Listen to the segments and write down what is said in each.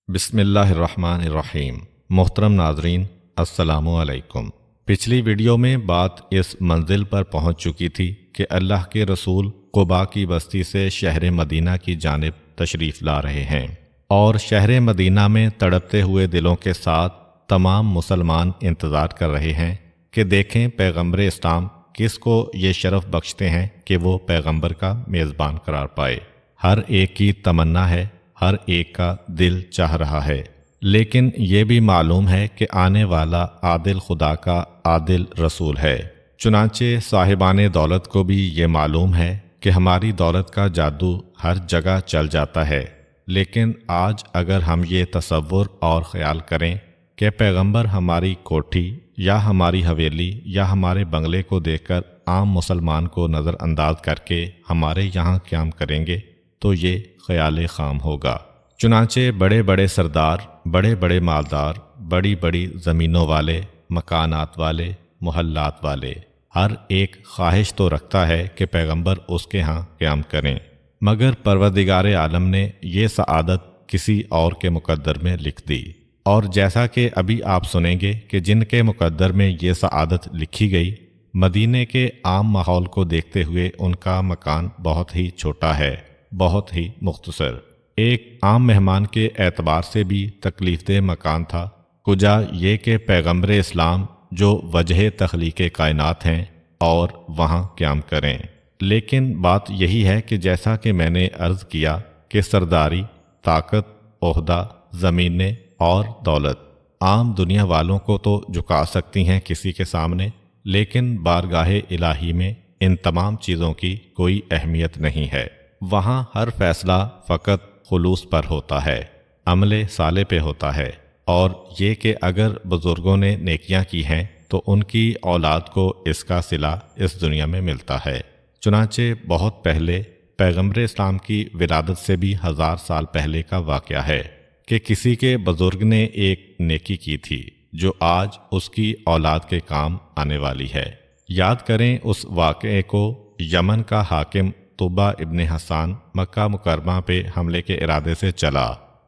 بسم اللہ الرحمن الرحیم۔ محترم ناظرین، السلام علیکم۔ پچھلی ویڈیو میں بات اس منزل پر پہنچ چکی تھی کہ اللہ کے رسول قباء کی بستی سے شہر مدینہ کی جانب تشریف لا رہے ہیں، اور شہر مدینہ میں تڑپتے ہوئے دلوں کے ساتھ تمام مسلمان انتظار کر رہے ہیں کہ دیکھیں پیغمبر اسلام کس کو یہ شرف بخشتے ہیں کہ وہ پیغمبر کا میزبان قرار پائے۔ ہر ایک کی تمنا ہے، ہر ایک کا دل چاہ رہا ہے، لیکن یہ بھی معلوم ہے کہ آنے والا عادل خدا کا عادل رسول ہے۔ چنانچہ صاحبان دولت کو بھی یہ معلوم ہے کہ ہماری دولت کا جادو ہر جگہ چل جاتا ہے، لیکن آج اگر ہم یہ تصور اور خیال کریں کہ پیغمبر ہماری کوٹھی یا ہماری حویلی یا ہمارے بنگلے کو دیکھ کر عام مسلمان کو نظر انداز کر کے ہمارے یہاں قیام کریں گے تو یہ خیال خام ہوگا۔ چنانچہ بڑے بڑے سردار، بڑے بڑے مالدار، بڑی بڑی زمینوں والے، مکانات والے، محلات والے، ہر ایک خواہش تو رکھتا ہے کہ پیغمبر اس کے ہاں قیام کریں، مگر پروردگار عالم نے یہ سعادت کسی اور کے مقدر میں لکھ دی، اور جیسا کہ ابھی آپ سنیں گے کہ جن کے مقدر میں یہ سعادت لکھی گئی، مدینے کے عام ماحول کو دیکھتے ہوئے ان کا مکان بہت ہی چھوٹا ہے، بہت ہی مختصر، ایک عام مہمان کے اعتبار سے بھی تکلیف دہ مکان تھا۔ کجا یہ کہ پیغمبر اسلام جو وجہ تخلیق کائنات ہیں اور وہاں قیام کریں۔ لیکن بات یہی ہے کہ جیسا کہ میں نے عرض کیا کہ سرداری، طاقت، عہدہ، زمینیں اور دولت عام دنیا والوں کو تو جھکا سکتی ہیں کسی کے سامنے، لیکن بارگاہ الہی میں ان تمام چیزوں کی کوئی اہمیت نہیں ہے۔ وہاں ہر فیصلہ فقط خلوص پر ہوتا ہے، عمل صالح پہ ہوتا ہے، اور یہ کہ اگر بزرگوں نے نیکیاں کی ہیں تو ان کی اولاد کو اس کا صلہ اس دنیا میں ملتا ہے۔ چنانچہ بہت پہلے پیغمبر اسلام کی ولادت سے بھی 1000 سال پہلے کا واقعہ ہے کہ کسی کے بزرگ نے ایک نیکی کی تھی جو آج اس کی اولاد کے کام آنے والی ہے۔ یاد کریں اس واقعے کو۔ یمن کا حاکم طبع ابن حسان مکہ مکرمہ پہ حملے کے ارادے سے چلا،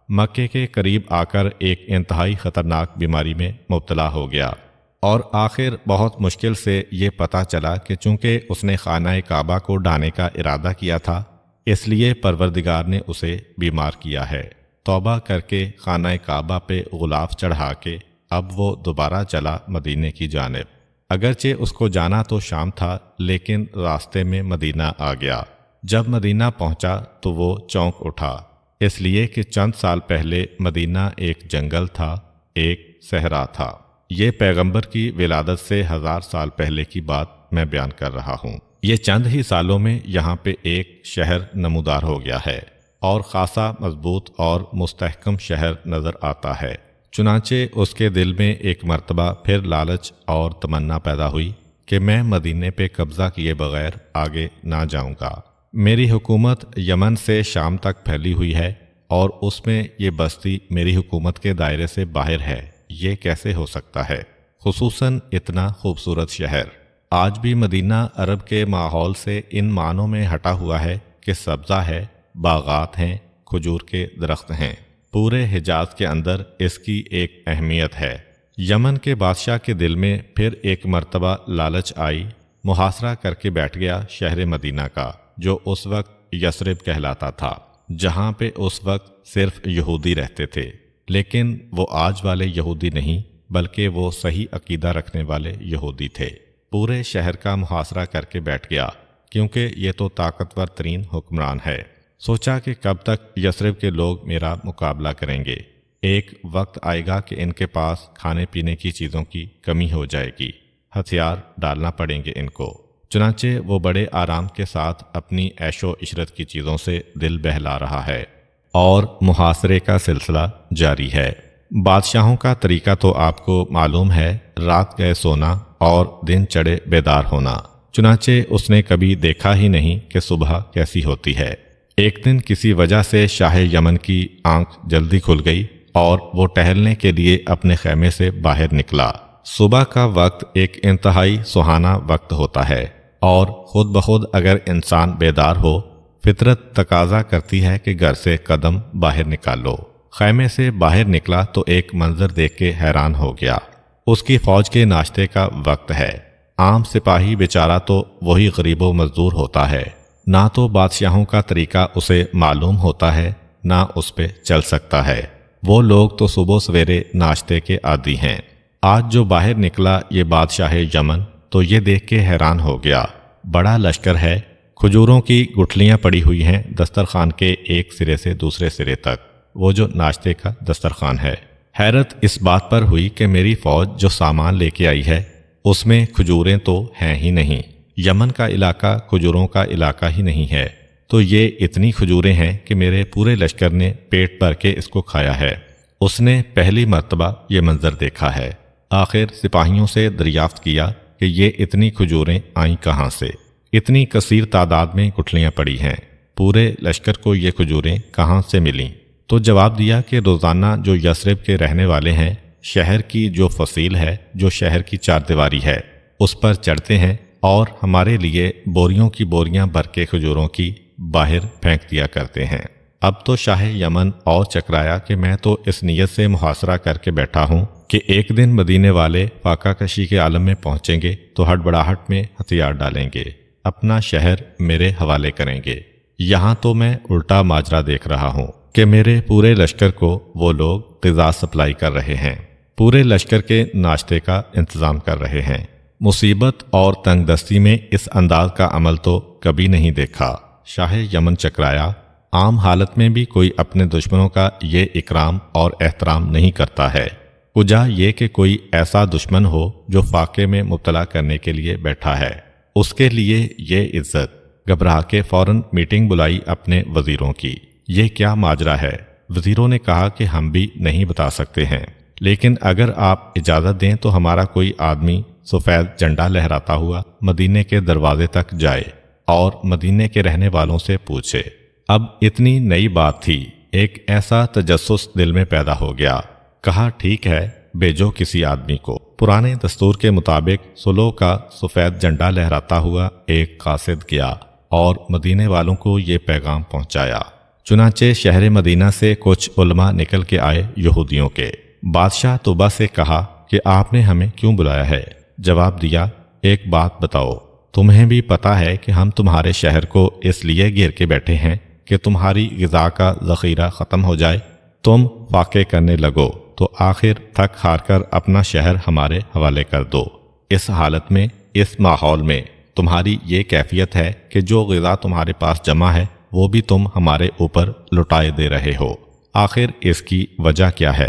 مکے کے قریب آ کر ایک انتہائی خطرناک بیماری میں مبتلا ہو گیا، اور آخر بہت مشکل سے یہ پتہ چلا کہ چونکہ اس نے خانہ کعبہ کو ڈھانے کا ارادہ کیا تھا، اس لیے پروردگار نے اسے بیمار کیا ہے۔ توبہ کر کے خانہ کعبہ پہ غلاف چڑھا کے اب وہ دوبارہ چلا مدینے کی جانب۔ اگرچہ اس کو جانا تو شام تھا، لیکن راستے میں مدینہ آ گیا۔ جب مدینہ پہنچا تو وہ چونک اٹھا، اس لیے کہ چند سال پہلے مدینہ ایک جنگل تھا، ایک صحرا تھا۔ یہ پیغمبر کی ولادت سے 1000 سال پہلے کی بات میں بیان کر رہا ہوں۔ یہ چند ہی سالوں میں یہاں پہ ایک شہر نمودار ہو گیا ہے، اور خاصا مضبوط اور مستحکم شہر نظر آتا ہے۔ چنانچہ اس کے دل میں ایک مرتبہ پھر لالچ اور تمنا پیدا ہوئی کہ میں مدینے پہ قبضہ کیے بغیر آگے نہ جاؤں گا۔ میری حکومت یمن سے شام تک پھیلی ہوئی ہے، اور اس میں یہ بستی میری حکومت کے دائرے سے باہر ہے، یہ کیسے ہو سکتا ہے؟ خصوصاً اتنا خوبصورت شہر۔ آج بھی مدینہ عرب کے ماحول سے ان معنوں میں ہٹا ہوا ہے کہ سبزہ ہے، باغات ہیں، کھجور کے درخت ہیں۔ پورے حجاز کے اندر اس کی ایک اہمیت ہے۔ یمن کے بادشاہ کے دل میں پھر ایک مرتبہ لالچ آئی، محاصرہ کر کے بیٹھ گیا شہر مدینہ کا، جو اس وقت یثرب کہلاتا تھا، جہاں پہ اس وقت صرف یہودی رہتے تھے۔ لیکن وہ آج والے یہودی نہیں، بلکہ وہ صحیح عقیدہ رکھنے والے یہودی تھے۔ پورے شہر کا محاصرہ کر کے بیٹھ گیا، کیونکہ یہ تو طاقتور ترین حکمران ہے۔ سوچا کہ کب تک یثرب کے لوگ میرا مقابلہ کریں گے؟ ایک وقت آئے گا کہ ان کے پاس کھانے پینے کی چیزوں کی کمی ہو جائے گی، ہتھیار ڈالنا پڑیں گے ان کو۔ چنانچہ وہ بڑے آرام کے ساتھ اپنی عیش و عشرت کی چیزوں سے دل بہلا رہا ہے، اور محاصرے کا سلسلہ جاری ہے۔ بادشاہوں کا طریقہ تو آپ کو معلوم ہے، رات گئے سونا اور دن چڑھے بیدار ہونا۔ چنانچہ اس نے کبھی دیکھا ہی نہیں کہ صبح کیسی ہوتی ہے۔ ایک دن کسی وجہ سے شاہ یمن کی آنکھ جلدی کھل گئی، اور وہ ٹہلنے کے لیے اپنے خیمے سے باہر نکلا۔ صبح کا وقت ایک انتہائی سہانا وقت ہوتا ہے، اور خود بخود اگر انسان بیدار ہو، فطرت تقاضا کرتی ہے کہ گھر سے قدم باہر نکالو، خیمے سے باہر نکلا تو ایک منظر دیکھ کے حیران ہو گیا۔ اس کی فوج کے ناشتے کا وقت ہے۔ عام سپاہی بیچارہ تو وہی غریب و مزدور ہوتا ہے، نہ تو بادشاہوں کا طریقہ اسے معلوم ہوتا ہے نہ اس پہ چل سکتا ہے۔ وہ لوگ تو صبح سویرے ناشتے کے عادی ہیں۔ آج جو باہر نکلا یہ بادشاہ یمن تو یہ دیکھ کے حیران ہو گیا۔ بڑا لشکر ہے، کھجوروں کی گٹھلیاں پڑی ہوئی ہیں دسترخوان کے ایک سرے سے دوسرے سرے تک، وہ جو ناشتے کا دسترخوان ہے۔ حیرت اس بات پر ہوئی کہ میری فوج جو سامان لے کے آئی ہے اس میں کھجوریں تو ہیں ہی نہیں، یمن کا علاقہ کھجوروں کا علاقہ ہی نہیں ہے، تو یہ اتنی کھجوریں ہیں کہ میرے پورے لشکر نے پیٹ بھر کے اس کو کھایا ہے۔ اس نے پہلی مرتبہ یہ منظر دیکھا ہے۔ آخر سپاہیوں سے دریافت کیا کہ یہ اتنی کھجوریں آئیں کہاں سے، اتنی کثیر تعداد میں گٹھلیاں پڑی ہیں، پورے لشکر کو یہ کھجوریں کہاں سے ملیں؟ تو جواب دیا کہ روزانہ جو یثرب کے رہنے والے ہیں، شہر کی جو فصیل ہے، جو شہر کی چاردیواری ہے، اس پر چڑھتے ہیں اور ہمارے لیے بوریوں کی بوریاں بھر کے کھجوروں کی باہر پھینک دیا کرتے ہیں۔ اب تو شاہ یمن اور چکرایا کہ میں تو اس نیت سے محاصرہ کر کے بیٹھا ہوں کہ ایک دن مدینے والے فاقہ کشی کے عالم میں پہنچیں گے تو ہڑبڑاہٹ میں ہتھیار ڈالیں گے، اپنا شہر میرے حوالے کریں گے۔ یہاں تو میں الٹا ماجرا دیکھ رہا ہوں کہ میرے پورے لشکر کو وہ لوگ غذا سپلائی کر رہے ہیں، پورے لشکر کے ناشتے کا انتظام کر رہے ہیں۔ مصیبت اور تنگ دستی میں اس انداز کا عمل تو کبھی نہیں دیکھا۔ شاہ یمن چکرایا عام حالت میں بھی کوئی اپنے دشمنوں کا یہ اکرام اور احترام نہیں کرتا ہے، کجا یہ کہ کوئی ایسا دشمن ہو جو فاقے میں مبتلا کرنے کے لیے بیٹھا ہے، اس کے لیے یہ عزت۔ گھبرا کے فوراً میٹنگ بلائی اپنے وزیروں کی۔ یہ کیا ماجرا ہے؟ وزیروں نے کہا کہ ہم بھی نہیں بتا سکتے ہیں، لیکن اگر آپ اجازت دیں تو ہمارا کوئی آدمی سفید جھنڈا لہراتا ہوا مدینے کے دروازے تک جائے اور مدینے کے رہنے والوں سے پوچھے۔ اب اتنی نئی بات تھی، ایک ایسا تجسس دل میں پیدا ہو گیا۔ کہا ٹھیک ہے، بھیجو کسی آدمی کو۔ پرانے دستور کے مطابق صلح کا سفید جھنڈا لہراتا ہوا ایک قاصد گیا اور مدینے والوں کو یہ پیغام پہنچایا۔ چنانچہ شہر مدینہ سے کچھ علماء نکل کے آئے یہودیوں کے۔ بادشاہ طبع سے کہا کہ آپ نے ہمیں کیوں بلایا ہے؟ جواب دیا، ایک بات بتاؤ، تمہیں بھی پتا ہے کہ ہم تمہارے شہر کو اس لیے گھیر کے بیٹھے ہیں کہ تمہاری غذا کا ذخیرہ ختم ہو جائے، تم فاقے کرنے لگو تو آخر تھک ہار کر اپنا شہر ہمارے حوالے کر دو۔ اس حالت میں، اس ماحول میں تمہاری یہ کیفیت ہے کہ جو غذا تمہارے پاس جمع ہے وہ بھی تم ہمارے اوپر لٹائے دے رہے ہو، آخر اس کی وجہ کیا ہے؟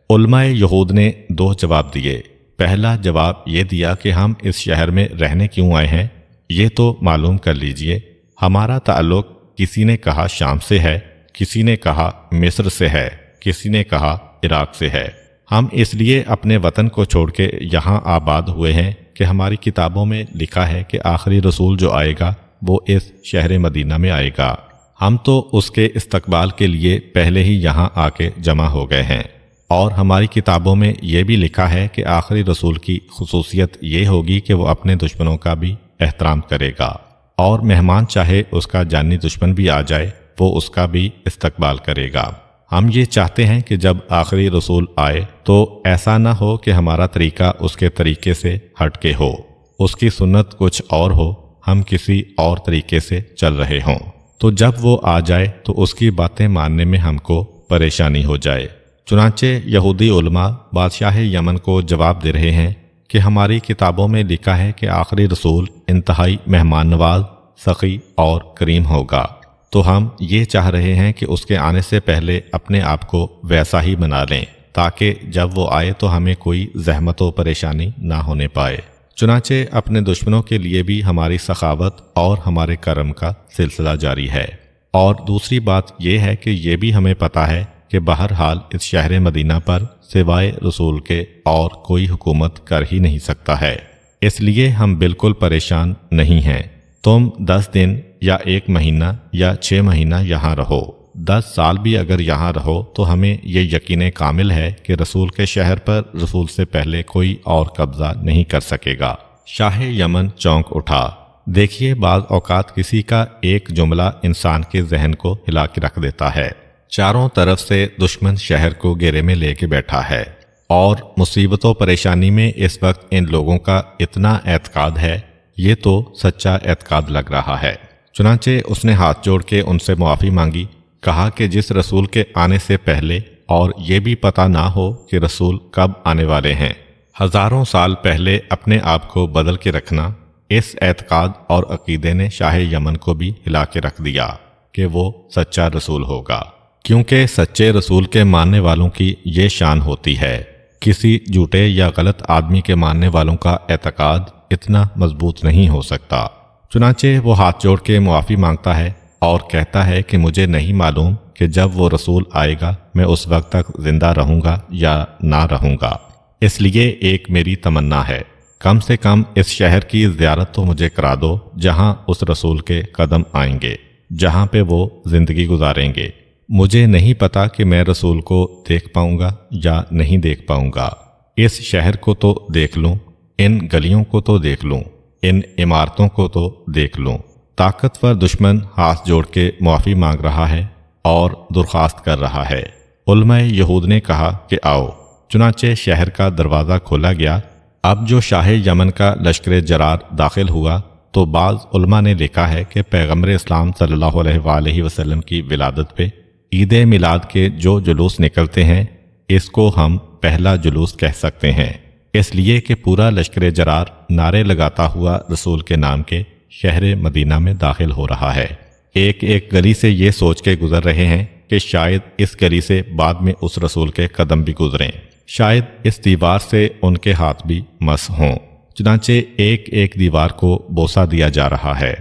علماء یہود نے دو جواب دیے۔ پہلا جواب یہ دیا کہ ہم اس شہر میں رہنے کیوں آئے ہیں یہ تو معلوم کر لیجئے۔ ہمارا تعلق کسی نے کہا شام سے ہے، کسی نے کہا مصر سے ہے، کسی نے کہا عراق سے ہے۔ ہم اس لیے اپنے وطن کو چھوڑ کے یہاں آباد ہوئے ہیں کہ ہماری کتابوں میں لکھا ہے کہ آخری رسول جو آئے گا وہ اس شہر مدینہ میں آئے گا۔ ہم تو اس کے استقبال کے لیے پہلے ہی یہاں آ کے جمع ہو گئے ہیں، اور ہماری کتابوں میں یہ بھی لکھا ہے کہ آخری رسول کی خصوصیت یہ ہوگی کہ وہ اپنے دشمنوں کا بھی احترام کرے گا، اور مہمان چاہے اس کا جانی دشمن بھی آ جائے وہ اس کا بھی استقبال کرے گا۔ ہم یہ چاہتے ہیں کہ جب آخری رسول آئے تو ایسا نہ ہو کہ ہمارا طریقہ اس کے طریقے سے ہٹ کے ہو، اس کی سنت کچھ اور ہو، ہم کسی اور طریقے سے چل رہے ہوں، تو جب وہ آ جائے تو اس کی باتیں ماننے میں ہم کو پریشانی ہو جائے۔ چنانچہ یہودی علماء بادشاہ یمن کو جواب دے رہے ہیں کہ ہماری کتابوں میں لکھا ہے کہ آخری رسول انتہائی مہمان نواز، سخی اور کریم ہوگا، تو ہم یہ چاہ رہے ہیں کہ اس کے آنے سے پہلے اپنے آپ کو ویسا ہی بنا لیں تاکہ جب وہ آئے تو ہمیں کوئی زحمت و پریشانی نہ ہونے پائے۔ چنانچہ اپنے دشمنوں کے لیے بھی ہماری سخاوت اور ہمارے کرم کا سلسلہ جاری ہے۔ اور دوسری بات یہ ہے کہ یہ بھی ہمیں پتہ ہے کہ بہرحال اس شہر مدینہ پر سوائے رسول کے اور کوئی حکومت کر ہی نہیں سکتا ہے، اس لیے ہم بالکل پریشان نہیں ہیں۔ تم 10 دن یا 1 مہینہ یا 6 مہینہ یہاں رہو، 10 سال بھی اگر یہاں رہو تو ہمیں یہ یقین کامل ہے کہ رسول کے شہر پر رسول سے پہلے کوئی اور قبضہ نہیں کر سکے گا۔ شاہ یمن چونک اٹھا۔ دیکھیے بعض اوقات کسی کا ایک جملہ انسان کے ذہن کو ہلا کے رکھ دیتا ہے۔ چاروں طرف سے دشمن شہر کو گھیرے میں لے کے بیٹھا ہے اور مصیبت و پریشانی میں اس وقت ان لوگوں کا اتنا اعتقاد ہے، یہ تو سچا اعتقاد لگ رہا ہے۔ چنانچہ اس نے ہاتھ جوڑ کے ان سے معافی مانگی، کہا کہ جس رسول کے آنے سے پہلے اور یہ بھی پتہ نہ ہو کہ رسول کب آنے والے ہیں، ہزاروں سال پہلے اپنے آپ کو بدل کے رکھنا، اس اعتقاد اور عقیدے نے شاہ یمن کو بھی ہلا کے رکھ دیا کہ وہ سچا رسول ہوگا، کیونکہ سچے رسول کے ماننے والوں کی یہ شان ہوتی ہے، کسی جھوٹے یا غلط آدمی کے ماننے والوں کا اعتقاد اتنا مضبوط نہیں ہو سکتا۔ چنانچہ وہ ہاتھ جوڑ کے معافی مانگتا ہے اور کہتا ہے کہ مجھے نہیں معلوم کہ جب وہ رسول آئے گا میں اس وقت تک زندہ رہوں گا یا نہ رہوں گا، اس لیے ایک میری تمنا ہے، کم سے کم اس شہر کی زیارت تو مجھے کرا دو جہاں اس رسول کے قدم آئیں گے، جہاں پہ وہ زندگی گزاریں گے۔ مجھے نہیں پتا کہ میں رسول کو دیکھ پاؤں گا یا نہیں دیکھ پاؤں گا، اس شہر کو تو دیکھ لوں، ان گلیوں کو تو دیکھ لوں، ان عمارتوں کو تو دیکھ لوں۔ طاقتور دشمن ہاتھ جوڑ کے معافی مانگ رہا ہے اور درخواست کر رہا ہے۔ علماء یہود نے کہا کہ آؤ، چنانچہ شہر کا دروازہ کھولا گیا۔ اب جو شاہ یمن کا لشکر جرار داخل ہوا تو بعض علماء نے لکھا ہے کہ پیغمبر اسلام صلی اللہ علیہ وآلہ وسلم کی ولادت پہ عید میلاد کے جو جلوس نکلتے ہیں اس کو ہم پہلا جلوس کہہ سکتے ہیں، اس لیے کہ پورا لشکر جرار نعرے لگاتا ہوا رسول کے نام کے شہر مدینہ میں داخل ہو رہا ہے۔ ایک ایک گلی سے یہ سوچ کے گزر رہے ہیں کہ شاید اس گلی سے بعد میں اس رسول کے قدم بھی گزریں، شاید اس دیوار سے ان کے ہاتھ بھی مس ہوں۔ چنانچہ ایک ایک دیوار کو بوسہ دیا جا رہا ہے۔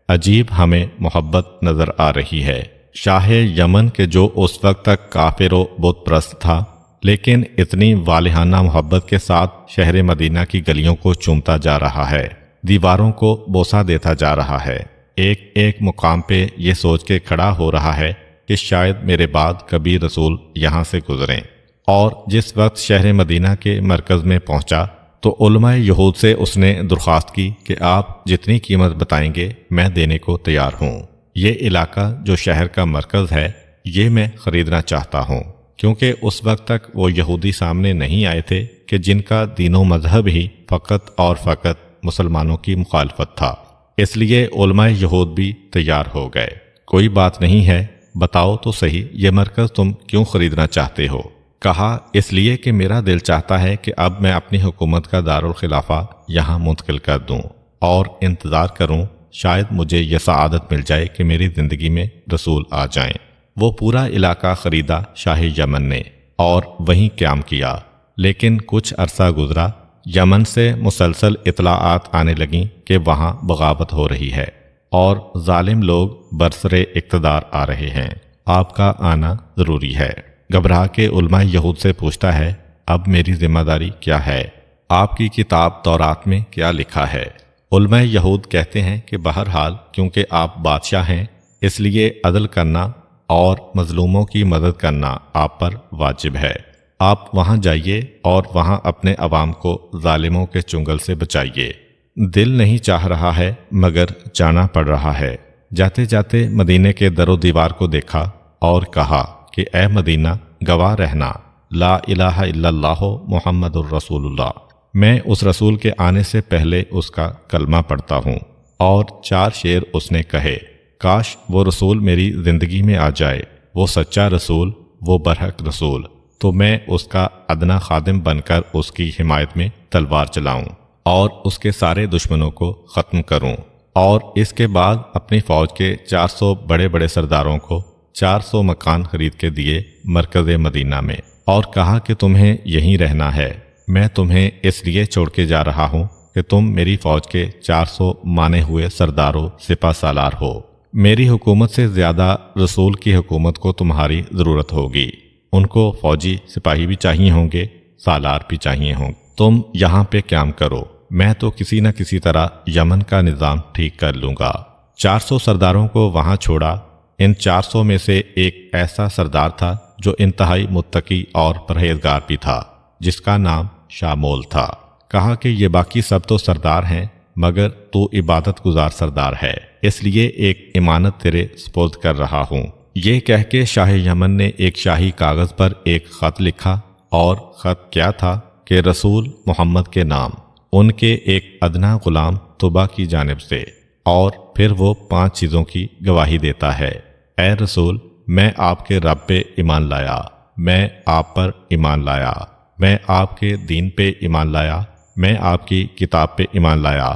عجیب ہمیں محبت نظر آ رہی ہے۔ شاہ یمن کے جو اس وقت تک کافر و بت پرست تھا، لیکن اتنی والہانہ محبت کے ساتھ شہر مدینہ کی گلیوں کو چومتا جا رہا ہے، دیواروں کو بوسہ دیتا جا رہا ہے، ایک ایک مقام پہ یہ سوچ کے کھڑا ہو رہا ہے کہ شاید میرے بعد کبھی رسول یہاں سے گزریں۔ اور جس وقت شہر مدینہ کے مرکز میں پہنچا تو علماء یہود سے اس نے درخواست کی کہ آپ جتنی قیمت بتائیں گے میں دینے کو تیار ہوں، یہ علاقہ جو شہر کا مرکز ہے یہ میں خریدنا چاہتا ہوں، کیونکہ اس وقت تک وہ یہودی سامنے نہیں آئے تھے کہ جن کا دین و مذہب ہی فقط اور فقط مسلمانوں کی مخالفت تھا، اس لیے علماء یہود بھی تیار ہو گئے۔ کوئی بات نہیں ہے، بتاؤ تو صحیح یہ مرکز تم کیوں خریدنا چاہتے ہو؟ کہا اس لیے کہ میرا دل چاہتا ہے کہ اب میں اپنی حکومت کا دارالخلافہ یہاں منتقل کر دوں اور انتظار کروں، شاید مجھے یہ سعادت مل جائے کہ میری زندگی میں رسول آ جائیں۔ وہ پورا علاقہ خریدا شاہ یمن نے اور وہیں قیام کیا، لیکن کچھ عرصہ گزرا، یمن سے مسلسل اطلاعات آنے لگیں کہ وہاں بغاوت ہو رہی ہے اور ظالم لوگ برسر اقتدار آ رہے ہیں، آپ کا آنا ضروری ہے۔ گھبرا کے علماء یہود سے پوچھتا ہے اب میری ذمہ داری کیا ہے؟ آپ کی کتاب تورات میں کیا لکھا ہے؟ علماء یہود کہتے ہیں کہ بہرحال کیونکہ آپ بادشاہ ہیں اس لیے عدل کرنا اور مظلوموں کی مدد کرنا آپ پر واجب ہے، آپ وہاں جائیے اور وہاں اپنے عوام کو ظالموں کے چنگل سے بچائیے۔ دل نہیں چاہ رہا ہے مگر جانا پڑ رہا ہے۔ جاتے جاتے مدینے کے در و دیوار کو دیکھا اور کہا کہ اے مدینہ گواہ رہنا، لا الہ الا اللہ محمد الرسول اللہ، میں اس رسول کے آنے سے پہلے اس کا کلمہ پڑھتا ہوں۔ اور 4 شعر اس نے کہے، کاش وہ رسول میری زندگی میں آ جائے، وہ سچا رسول، وہ برحق رسول، تو میں اس کا ادنا خادم بن کر اس کی حمایت میں تلوار چلاؤں اور اس کے سارے دشمنوں کو ختم کروں۔ اور اس کے بعد اپنی فوج کے 400 بڑے بڑے سرداروں کو 400 مکان خرید کے دیے مرکز مدینہ میں، اور کہا کہ تمہیں یہیں رہنا ہے، میں تمہیں اس لیے چھوڑ کے جا رہا ہوں کہ تم میری فوج کے 400 مانے ہوئے سرداروں سپہ سالار ہو، میری حکومت سے زیادہ رسول کی حکومت کو تمہاری ضرورت ہوگی، ان کو فوجی سپاہی بھی چاہیے ہوں گے، سالار بھی چاہیے ہوں گے، تم یہاں پہ قیام کرو، میں تو کسی نہ کسی طرح یمن کا نظام ٹھیک کر لوں گا۔ 400 سرداروں کو وہاں چھوڑا۔ ان 400 میں سے ایک ایسا سردار تھا جو انتہائی متقی اور پرہیزگار بھی تھا، جس کا نام شامول تھا۔ کہا کہ یہ باقی سب تو سردار ہیں مگر تو عبادت گزار سردار ہے، اس لیے ایک امانت تیرے سپرد کر رہا ہوں، یہ کہہ کے شاہ یمن نے ایک شاہی کاغذ پر ایک خط لکھا، اور خط کیا تھا کہ رسول محمد کے نام، ان کے ایک ادنا غلام طبا کی جانب سے، اور پھر وہ 5 چیزوں کی گواہی دیتا ہے۔ اے رسول، میں آپ کے رب پہ ایمان لایا، میں آپ پر ایمان لایا، میں آپ کے دین پہ ایمان لایا، میں آپ کی کتاب پہ ایمان لایا،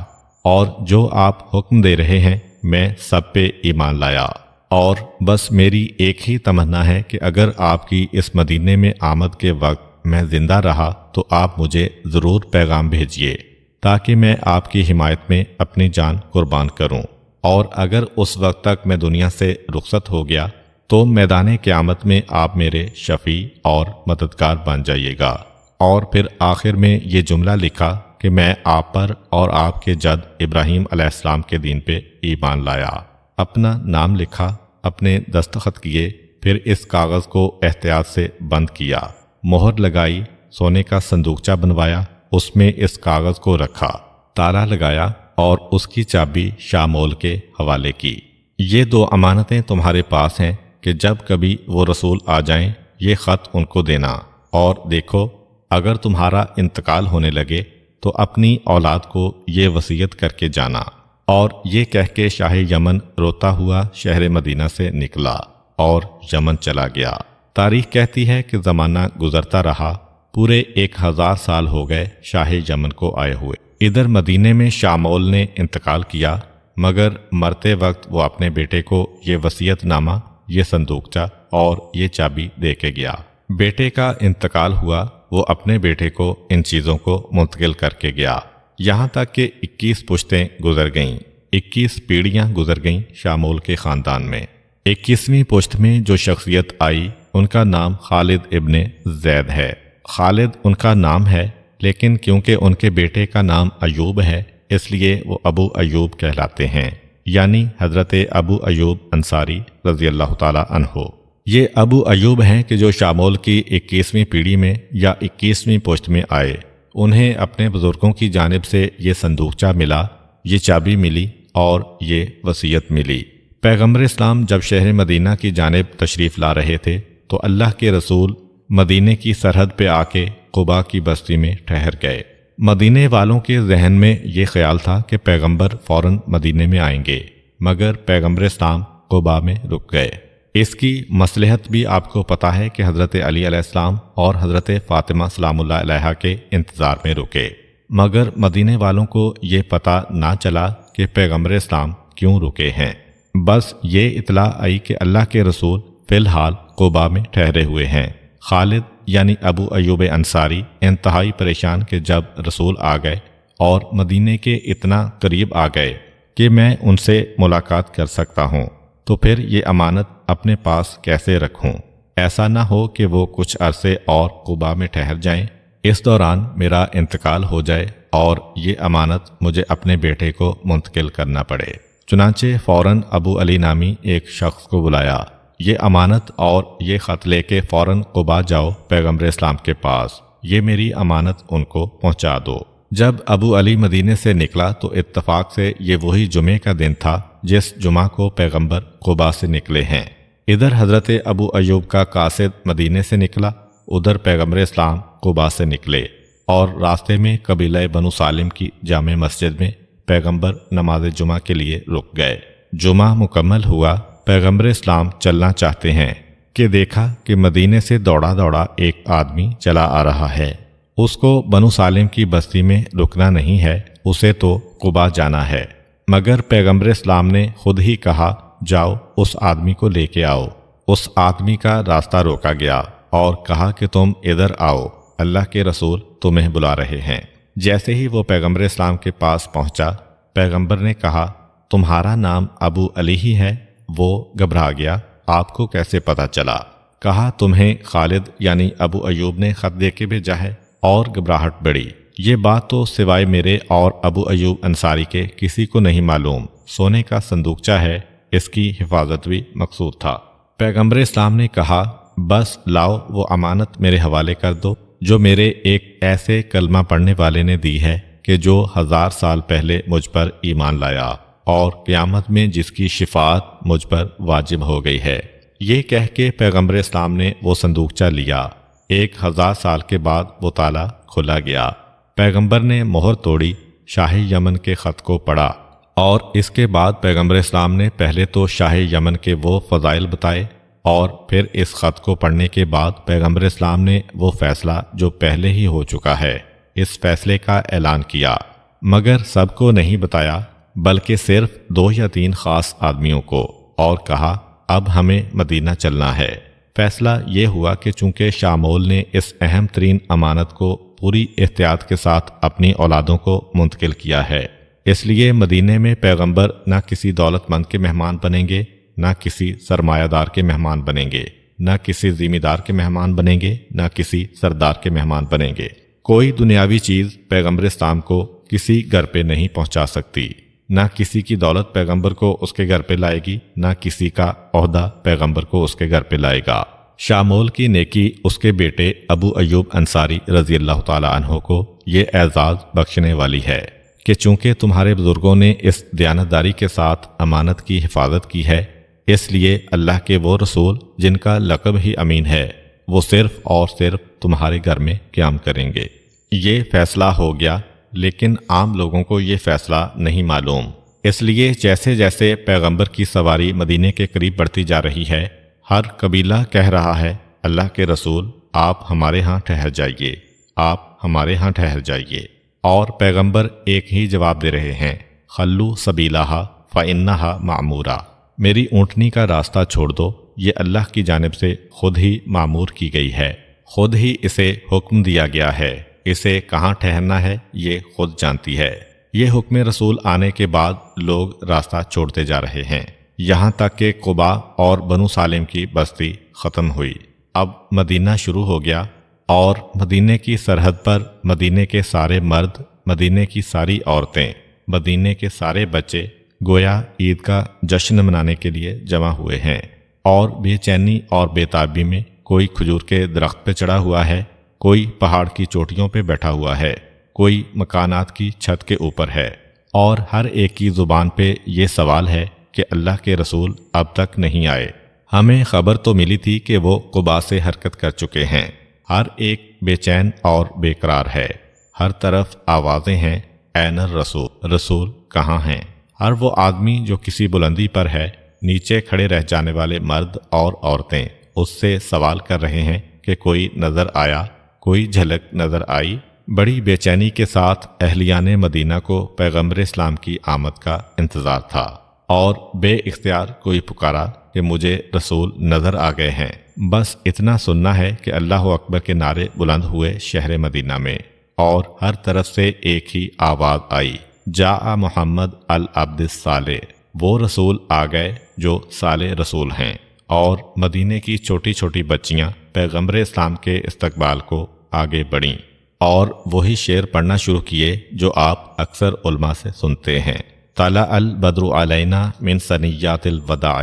اور جو آپ حکم دے رہے ہیں میں سب پہ ایمان لایا، اور بس میری ایک ہی تمنا ہے کہ اگر آپ کی اس مدینے میں آمد کے وقت میں زندہ رہا تو آپ مجھے ضرور پیغام بھیجیے تاکہ میں آپ کی حمایت میں اپنی جان قربان کروں، اور اگر اس وقت تک میں دنیا سے رخصت ہو گیا تو میدان قیامت میں آپ میرے شفیع اور مددگار بن جائیے گا۔ اور پھر آخر میں یہ جملہ لکھا کہ میں آپ پر اور آپ کے جد ابراہیم علیہ السلام کے دین پہ ایمان لایا۔ اپنا نام لکھا، اپنے دستخط کیے، پھر اس کاغذ کو احتیاط سے بند کیا، مہر لگائی، سونے کا صندوقچہ بنوایا، اس میں اس کاغذ کو رکھا، تالا لگایا اور اس کی چابی شامول کے حوالے کی۔ یہ 2 امانتیں تمہارے پاس ہیں کہ جب کبھی وہ رسول آ جائیں یہ خط ان کو دینا، اور دیکھو اگر تمہارا انتقال ہونے لگے تو اپنی اولاد کو یہ وصیت کر کے جانا۔ اور یہ کہہ کے شاہ یمن روتا ہوا شہر مدینہ سے نکلا اور یمن چلا گیا۔ تاریخ کہتی ہے کہ زمانہ گزرتا رہا، پورے 1000 سال ہو گئے شاہ یمن کو آئے ہوئے۔ ادھر مدینے میں شامول نے انتقال کیا، مگر مرتے وقت وہ اپنے بیٹے کو یہ وصیت نامہ، یہ صندوقچہ اور یہ چابی دے کے گیا۔ بیٹے کا انتقال ہوا، وہ اپنے بیٹے کو ان چیزوں کو منتقل کر کے گیا، یہاں تک کہ 21 پشتیں گزر گئیں، 21 پیڑھیاں گزر گئیں شامول کے خاندان میں۔ 21ویں پشت میں جو شخصیت آئی ان کا نام خالد ابن زید ہے۔ خالد ان کا نام ہے، لیکن کیونکہ ان کے بیٹے کا نام ایوب ہے اس لیے وہ ابو ایوب کہلاتے ہیں، یعنی حضرت ابو ایوب انصاری رضی اللہ تعالی عنہ۔ یہ ابو ایوب ہیں کہ جو شامول کی 21ویں پیڑھی میں یا 21ویں پشت میں آئے۔ انہیں اپنے بزرگوں کی جانب سے یہ صندوقچہ ملا، یہ چابی ملی اور یہ وصیت ملی۔ پیغمبر اسلام جب شہر مدینہ کی جانب تشریف لا رہے تھے تو اللہ کے رسول مدینے کی سرحد پہ آ کے قباء کی بستی میں ٹھہر گئے۔ مدینے والوں کے ذہن میں یہ خیال تھا کہ پیغمبر فوراً مدینے میں آئیں گے، مگر پیغمبر اسلام قباء میں رک گئے۔ اس کی مصلحت بھی آپ کو پتہ ہے کہ حضرت علی علیہ السلام اور حضرت فاطمہ سلام اللہ علیہا کے انتظار میں رکے، مگر مدینے والوں کو یہ پتہ نہ چلا کہ پیغمبر اسلام کیوں رکے ہیں۔ بس یہ اطلاع آئی کہ اللہ کے رسول فی الحال قباء میں ٹھہرے ہوئے ہیں۔ خالد یعنی ابو ایوب انصاری انتہائی پریشان کہ جب رسول آ گئے اور مدینے کے اتنا قریب آ گئے کہ میں ان سے ملاقات کر سکتا ہوں تو پھر یہ امانت اپنے پاس کیسے رکھوں؟ ایسا نہ ہو کہ وہ کچھ عرصے اور قباء میں ٹھہر جائیں، اس دوران میرا انتقال ہو جائے اور یہ امانت مجھے اپنے بیٹے کو منتقل کرنا پڑے۔ چنانچہ فوراً ابو علی نامی ایک شخص کو بلایا، یہ امانت اور یہ خط لے کے فوراً قباء جاؤ پیغمبر اسلام کے پاس، یہ میری امانت ان کو پہنچا دو۔ جب ابو علی مدینے سے نکلا تو اتفاق سے یہ وہی جمعے کا دن تھا جس جمعہ کو پیغمبر قباء سے نکلے ہیں۔ ادھر حضرت ابو ایوب کا قاصد مدینے سے نکلا، ادھر پیغمبر اسلام قباء سے نکلے، اور راستے میں قبیلہ بنو سالم کی جامع مسجد میں پیغمبر نماز جمعہ کے لیے رک گئے۔ جمعہ مکمل ہوا، پیغمبر اسلام چلنا چاہتے ہیں کہ دیکھا کہ مدینے سے دوڑا دوڑا ایک آدمی چلا آ رہا ہے۔ اس کو بنو سالم کی بستی میں رکنا نہیں ہے، اسے تو قباء جانا ہے، مگر پیغمبر اسلام نے خود ہی کہا جاؤ اس آدمی کو لے کے آؤ۔ اس آدمی کا راستہ روکا گیا اور کہا کہ تم ادھر آؤ، اللہ کے رسول تمہیں بلا رہے ہیں۔ جیسے ہی وہ پیغمبر اسلام کے پاس پہنچا، پیغمبر نے کہا تمہارا نام ابو علی ہی ہے؟ وہ گھبرا گیا، آپ کو کیسے پتہ چلا؟ کہا تمہیں خالد یعنی ابو ایوب نے خط دے کے بھیجا ہے، اور گھبراہٹ بڑھی۔ یہ بات تو سوائے میرے اور ابو ایوب انصاری کے کسی کو نہیں معلوم، سونے کا صندوقچہ ہے، اس کی حفاظت بھی مقصود تھا۔ پیغمبر اسلام نے کہا بس لاؤ وہ امانت میرے حوالے کر دو جو میرے ایک ایسے کلمہ پڑھنے والے نے دی ہے کہ جو 1000 سال پہلے مجھ پر ایمان لایا اور قیامت میں جس کی شفاعت مجھ پر واجب ہو گئی ہے۔ یہ کہہ کے پیغمبر اسلام نے وہ صندوقچہ لیا۔ 1000 سال کے بعد وہ تالا کھولا گیا۔ پیغمبر نے مہر توڑی، شاہ یمن کے خط کو پڑھا، اور اس کے بعد پیغمبر اسلام نے پہلے تو شاہ یمن کے وہ فضائل بتائے، اور پھر اس خط کو پڑھنے کے بعد پیغمبر اسلام نے وہ فیصلہ جو پہلے ہی ہو چکا ہے، اس فیصلے کا اعلان کیا، مگر سب کو نہیں بتایا، بلکہ صرف 2 یا 3 خاص آدمیوں کو، اور کہا اب ہمیں مدینہ چلنا ہے۔ فیصلہ یہ ہوا کہ چونکہ شامول نے اس اہم ترین امانت کو پوری احتیاط کے ساتھ اپنی اولادوں کو منتقل کیا ہے، اس لیے مدینے میں پیغمبر نہ کسی دولت مند کے مہمان بنیں گے، نہ کسی سرمایہ دار کے مہمان بنیں گے، نہ کسی ذمہ دار کے مہمان بنیں گے، نہ کسی سردار کے مہمان بنیں گے۔ کوئی دنیاوی چیز پیغمبر اسلام کو کسی گھر پہ نہیں پہنچا سکتی، نہ کسی کی دولت پیغمبر کو اس کے گھر پہ لائے گی، نہ کسی کا عہدہ پیغمبر کو اس کے گھر پہ لائے گا۔ شامول کی نیکی اس کے بیٹے ابو ایوب انصاری رضی اللہ تعالی عنہ کو یہ اعزاز بخشنے والی ہے کہ چونکہ تمہارے بزرگوں نے اس دیانتداری کے ساتھ امانت کی حفاظت کی ہے، اس لیے اللہ کے وہ رسول جن کا لقب ہی امین ہے، وہ صرف اور صرف تمہارے گھر میں قیام کریں گے۔ یہ فیصلہ ہو گیا، لیکن عام لوگوں کو یہ فیصلہ نہیں معلوم، اس لیے جیسے جیسے پیغمبر کی سواری مدینے کے قریب بڑھتی جا رہی ہے، ہر قبیلہ کہہ رہا ہے اللہ کے رسول آپ ہمارے ہاں ٹھہر جائیے، آپ ہمارے ہاں ٹھہر جائیے، اور پیغمبر ایک ہی جواب دے رہے ہیں، خلو سبیلہا فإنہا معمورہ، میری اونٹنی کا راستہ چھوڑ دو، یہ اللہ کی جانب سے خود ہی معمور کی گئی ہے، خود ہی اسے حکم دیا گیا ہے، اسے کہاں ٹھہرنا ہے یہ خود جانتی ہے۔ یہ حکم رسول آنے کے بعد لوگ راستہ چھوڑتے جا رہے ہیں، یہاں تک کہ قبا اور بنو سالم کی بستی ختم ہوئی۔ اب مدینہ شروع ہو گیا، اور مدینے کی سرحد پر مدینے کے سارے مرد، مدینے کی ساری عورتیں، مدینے کے سارے بچے گویا عید کا جشن منانے کے لیے جمع ہوئے ہیں، اور بے چینی اور بے تابی میں کوئی کھجور کے درخت پہ چڑھا ہوا ہے، کوئی پہاڑ کی چوٹیوں پہ بیٹھا ہوا ہے، کوئی مکانات کی چھت کے اوپر ہے، اور ہر ایک کی زبان پہ یہ سوال ہے کہ اللہ کے رسول اب تک نہیں آئے۔ ہمیں خبر تو ملی تھی کہ وہ قبا سے حرکت کر چکے ہیں۔ ہر ایک بے چین اور بے قرار ہے، ہر طرف آوازیں ہیں، این الرسول، رسول کہاں ہیں؟ ہر وہ آدمی جو کسی بلندی پر ہے، نیچے کھڑے رہ جانے والے مرد اور عورتیں اس سے سوال کر رہے ہیں کہ کوئی نظر آیا، کوئی جھلک نظر آئی۔ بڑی بے چینی کے ساتھ اہلیان مدینہ کو پیغمبر اسلام کی آمد کا انتظار تھا، اور بے اختیار کوئی پکارا کہ مجھے رسول نظر آ گئے ہیں۔ بس اتنا سننا ہے کہ اللہ اکبر کے نعرے بلند ہوئے شہر مدینہ میں، اور ہر طرف سے ایک ہی آواز آئی، جاء محمد العبد الصالح، وہ رسول آ گئے جو صالح رسول ہیں۔ اور مدینے کی چھوٹی چھوٹی بچیاں پیغمبر اسلام کے استقبال کو آگے بڑھیں، اور وہی شعر پڑھنا شروع کیے جو آپ اکثر علماء سے سنتے ہیں، طلع البدر علینا من ثنیات الوداع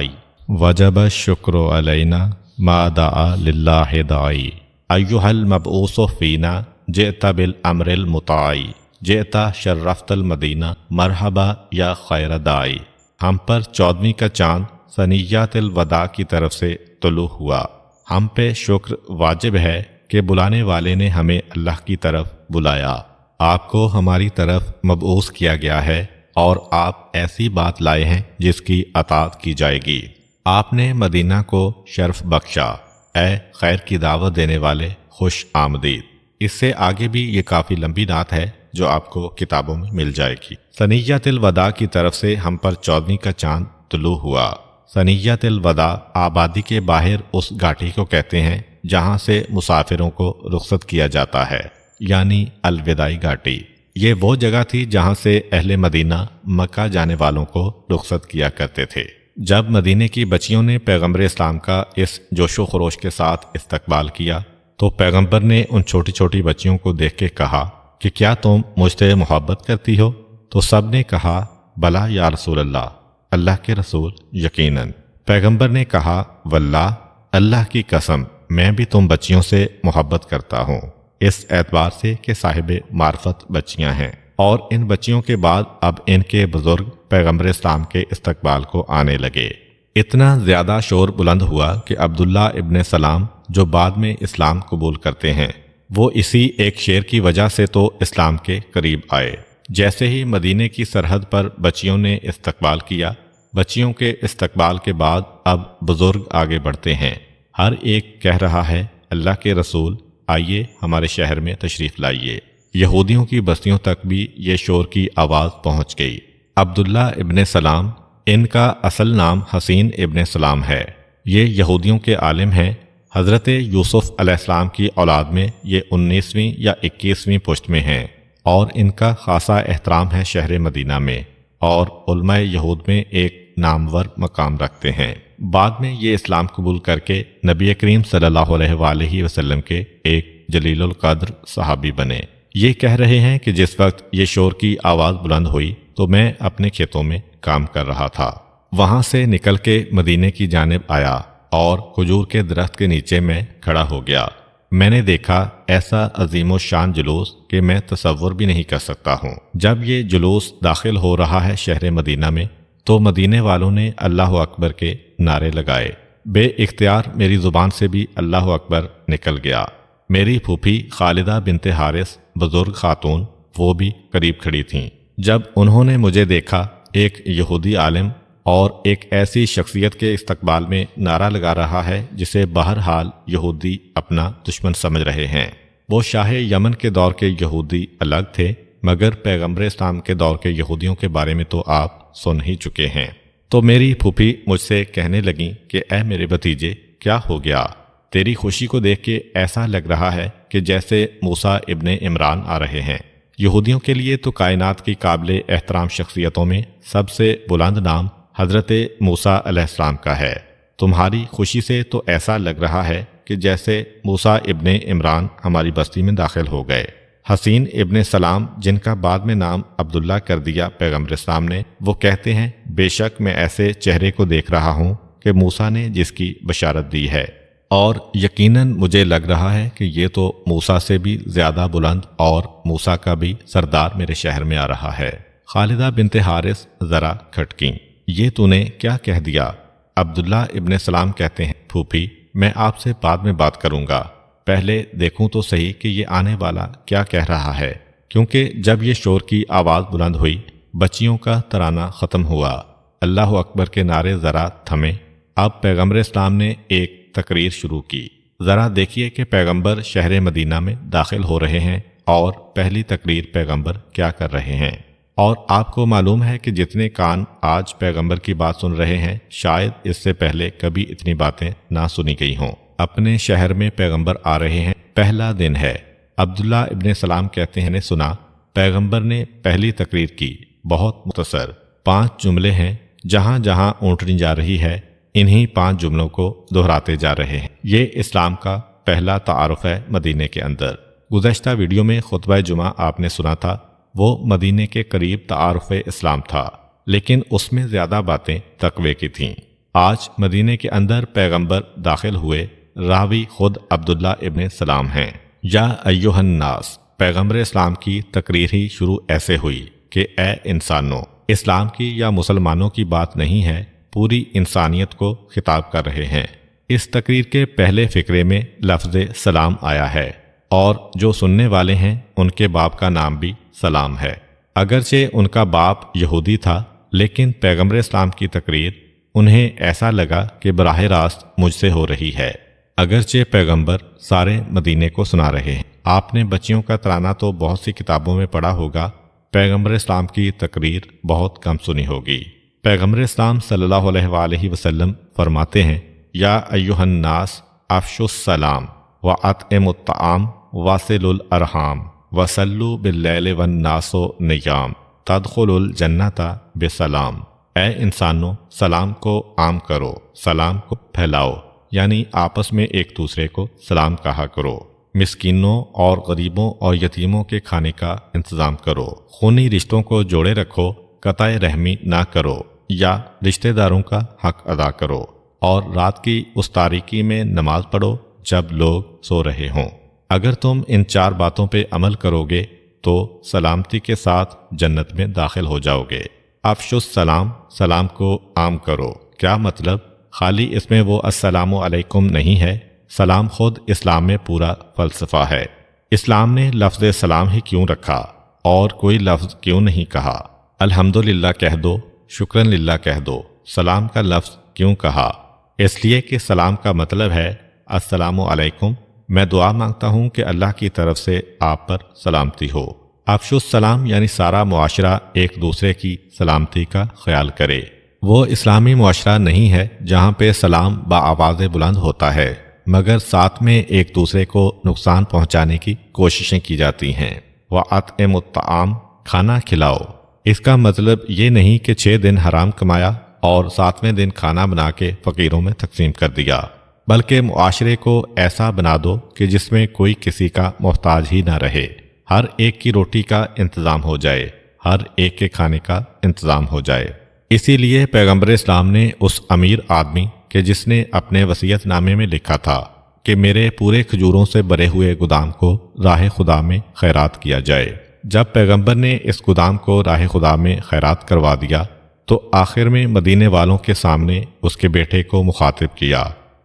وجب الشکر علینا ما دعا للہ داعی، ایھا المبعوث فینا جئت بالامر المطاع، جئت شرفت المدینہ مرحبا یا خیر داعی۔ ہم پر 14ویں کا چاند ثنیات الوداع کی طرف سے طلوع ہوا، ہم پہ شکر واجب ہے کہ بلانے والے نے ہمیں اللہ کی طرف بلایا، آپ کو ہماری طرف مبعوث کیا گیا ہے، اور آپ ایسی بات لائے ہیں جس کی اطاعت کی جائے گی۔ آپ نے مدینہ کو شرف بخشا، اے خیر کی دعوت دینے والے خوش آمدید۔ اس سے آگے بھی یہ کافی لمبی نعت ہے جو آپ کو کتابوں میں مل جائے گی۔ ثنیۃ الوداع کی طرف سے ہم پر 14ویں کا چاند طلوع ہوا۔ ثنیۃ الوداع آبادی کے باہر اس گھاٹی کو کہتے ہیں جہاں سے مسافروں کو رخصت کیا جاتا ہے، یعنی الوداعی گھاٹی۔ یہ وہ جگہ تھی جہاں سے اہل مدینہ مکہ جانے والوں کو رخصت کیا کرتے تھے۔ جب مدینے کی بچیوں نے پیغمبر اسلام کا اس جوش و خروش کے ساتھ استقبال کیا تو پیغمبر نے ان چھوٹی چھوٹی بچیوں کو دیکھ کے کہا کہ کیا تم مجھ سے محبت کرتی ہو؟ تو سب نے کہا بلا یا رسول اللہ، اللہ کے رسول یقیناً۔ پیغمبر نے کہا واللہ، اللہ کی قسم میں بھی تم بچیوں سے محبت کرتا ہوں، اس اعتبار سے کہ صاحب معرفت بچیاں ہیں، اور ان بچیوں کے بعد اب ان کے بزرگ پیغمبر اسلام کے استقبال کو آنے لگے۔ اتنا زیادہ شور بلند ہوا کہ عبداللہ ابن سلام جو بعد میں اسلام قبول کرتے ہیں وہ اسی ایک شعر کی وجہ سے تو اسلام کے قریب آئے۔ جیسے ہی مدینے کی سرحد پر بچیوں نے استقبال کیا، بچیوں کے استقبال کے بعد اب بزرگ آگے بڑھتے ہیں، ہر ایک کہہ رہا ہے اللہ کے رسول آئیے ہمارے شہر میں تشریف لائیے۔ یہودیوں کی بستیوں تک بھی یہ شور کی آواز پہنچ گئی۔ عبداللہ ابن سلام، ان کا اصل نام حسین ابن سلام ہے، یہ یہودیوں کے عالم ہیں۔ حضرت یوسف علیہ السلام کی اولاد میں یہ 19ویں یا 21ویں پشت میں ہیں، اور ان کا خاصا احترام ہے شہر مدینہ میں، اور علماء یہود میں ایک نامور مقام رکھتے ہیں۔ بعد میں یہ اسلام قبول کر کے نبی کریم صلی اللہ علیہ وآلہ وسلم کے ایک جلیل القدر صحابی بنے۔ یہ کہہ رہے ہیں کہ جس وقت یہ شور کی آواز بلند ہوئی تو میں اپنے کھیتوں میں کام کر رہا تھا، وہاں سے نکل کے مدینے کی جانب آیا اور کھجور کے درخت کے نیچے میں کھڑا ہو گیا۔ میں نے دیکھا ایسا عظیم و شان جلوس کہ میں تصور بھی نہیں کر سکتا ہوں۔ جب یہ جلوس داخل ہو رہا ہے شہر مدینہ میں تو مدینے والوں نے اللہ اکبر کے نعرے لگائے، بے اختیار میری زبان سے بھی اللہ اکبر نکل گیا۔ میری پھوپھی خالدہ بنت حارث بزرگ خاتون وہ بھی قریب کھڑی تھیں۔ جب انہوں نے مجھے دیکھا ایک یہودی عالم اور ایک ایسی شخصیت کے استقبال میں نعرہ لگا رہا ہے جسے بہرحال یہودی اپنا دشمن سمجھ رہے ہیں۔ وہ شاہ یمن کے دور کے یہودی الگ تھے، مگر پیغمبر اسلام کے دور کے یہودیوں کے بارے میں تو آپ سن ہی چکے ہیں۔ تو میری پھوپھی مجھ سے کہنے لگیں کہ اے میرے بھتیجے کیا ہو گیا؟ تیری خوشی کو دیکھ کے ایسا لگ رہا ہے کہ جیسے موسیٰ ابن عمران آ رہے ہیں۔ یہودیوں کے لیے تو کائنات کی قابل احترام شخصیتوں میں سب سے بلند نام حضرت موسیٰ علیہ السلام کا ہے۔ تمہاری خوشی سے تو ایسا لگ رہا ہے کہ جیسے موسیٰ ابن عمران ہماری بستی میں داخل ہو گئے۔ حسین ابن سلام، جن کا بعد میں نام عبداللہ کر دیا پیغمبر اسلام نے، وہ کہتے ہیں بے شک میں ایسے چہرے کو دیکھ رہا ہوں کہ موسیٰ نے جس کی بشارت دی ہے، اور یقیناً مجھے لگ رہا ہے کہ یہ تو موسیٰ سے بھی زیادہ بلند اور موسیٰ کا بھی سردار میرے شہر میں آ رہا ہے۔ خالدہ بنت حارث ذرا کھٹکیں، یہ تو نے کیا کہہ دیا؟ عبداللہ ابن سلام کہتے ہیں پھوپھی میں آپ سے بعد میں بات کروں گا، پہلے دیکھوں تو صحیح کہ یہ آنے والا کیا کہہ رہا ہے، کیونکہ جب یہ شور کی آواز بلند ہوئی بچیوں کا ترانہ ختم ہوا، اللہ اکبر کے نعرے ذرا تھمے۔ اب پیغمبر اسلام نے ایک تقریر شروع کی۔ ذرا دیکھیے کہ پیغمبر شہر مدینہ میں داخل ہو رہے ہیں اور پہلی تقریر پیغمبر کیا کر رہے ہیں۔ اور آپ کو معلوم ہے کہ جتنے کان آج پیغمبر کی بات سن رہے ہیں شاید اس سے پہلے کبھی اتنی باتیں نہ سنی گئی ہوں۔ اپنے شہر میں پیغمبر آ رہے ہیں، پہلا دن ہے۔ عبداللہ ابن سلام کہتے ہیں نے سنا پیغمبر نے پہلی تقریر کی، بہت مختصر 5 جملے ہیں، جہاں جہاں اونٹنی جا رہی ہے انہی 5 جملوں کو دہراتے جا رہے ہیں۔ یہ اسلام کا پہلا تعارف ہے مدینے کے اندر۔ گزشتہ ویڈیو میں خطبہ جمعہ آپ نے سنا تھا، وہ مدینے کے قریب تعارف اسلام تھا، لیکن اس میں زیادہ باتیں تقوی کی تھیں۔ آج مدینے کے اندر پیغمبر داخل ہوئے، راوی خود عبداللہ ابن سلام ہیں۔ یا ایھا الناس، پیغمبر اسلام کی تقریر ہی شروع ایسے ہوئی کہ اے انسانوں، اسلام کی یا مسلمانوں کی بات نہیں ہے، پوری انسانیت کو خطاب کر رہے ہیں۔ اس تقریر کے پہلے فقرے میں لفظ سلام آیا ہے، اور جو سننے والے ہیں ان کے باپ کا نام بھی سلام ہے۔ اگرچہ ان کا باپ یہودی تھا، لیکن پیغمبر اسلام کی تقریر انہیں ایسا لگا کہ براہ راست مجھ سے ہو رہی ہے، اگرچہ پیغمبر سارے مدینے کو سنا رہے ہیں۔ آپ نے بچیوں کا ترانہ تو بہت سی کتابوں میں پڑھا ہوگا، پیغمبر اسلام کی تقریر بہت کم سنی ہوگی۔ پیغمبر اسلام صلی اللہ علیہ وآلہ وسلم فرماتے ہیں یا ایھا الناس افشوا السلام واطعموا الطعام واصلوا الارحام وصلوا باللیل والناس نیام تدخلوا الجنۃ بسلام۔ اے انسانوں، سلام کو عام کرو، سلام کو پھیلاؤ، یعنی آپس میں ایک دوسرے کو سلام کہا کرو، مسکینوں اور غریبوں اور یتیموں کے کھانے کا انتظام کرو، خونی رشتوں کو جوڑے رکھو، قطع رحمی نہ کرو، یا رشتہ داروں کا حق ادا کرو، اور رات کی اس تاریکی میں نماز پڑھو جب لوگ سو رہے ہوں۔ اگر تم ان 4 باتوں پہ عمل کرو گے تو سلامتی کے ساتھ جنت میں داخل ہو جاؤ گے۔ افشوا السلام، سلام کو عام کرو، کیا مطلب؟ خالی اس میں وہ السلام علیکم نہیں ہے، سلام خود اسلام میں پورا فلسفہ ہے۔ اسلام نے لفظ سلام ہی کیوں رکھا اور کوئی لفظ کیوں نہیں کہا؟ الحمدللہ کہہ دو، شکرن للہ کہہ دو، سلام کا لفظ کیوں کہا؟ اس لیے کہ سلام کا مطلب ہے السلام علیکم، میں دعا مانگتا ہوں کہ اللہ کی طرف سے آپ پر سلامتی ہو۔ افشو السلام یعنی سارا معاشرہ ایک دوسرے کی سلامتی کا خیال کرے۔ وہ اسلامی معاشرہ نہیں ہے جہاں پہ سلام بآواز بلند ہوتا ہے مگر ساتھ میں ایک دوسرے کو نقصان پہنچانے کی کوششیں کی جاتی ہیں۔ وَأَطْعِمُوا الطَّعَامَ، کھانا کھلاؤ۔ اس کا مطلب یہ نہیں کہ 6 دن حرام کمایا اور 7ویں دن کھانا بنا کے فقیروں میں تقسیم کر دیا، بلکہ معاشرے کو ایسا بنا دو کہ جس میں کوئی کسی کا محتاج ہی نہ رہے، ہر ایک کی روٹی کا انتظام ہو جائے، ہر ایک کے کھانے کا انتظام ہو جائے۔ اسی لیے پیغمبر اسلام نے اس امیر آدمی کہ جس نے اپنے وصیت نامے میں لکھا تھا کہ میرے پورے کھجوروں سے بھرے ہوئے گودام کو راہ خدا میں خیرات کیا جائے، جب پیغمبر نے اس گودام کو راہ خدا میں خیرات کروا دیا تو آخر میں مدینے والوں کے سامنے اس کے بیٹے کو مخاطب کیا،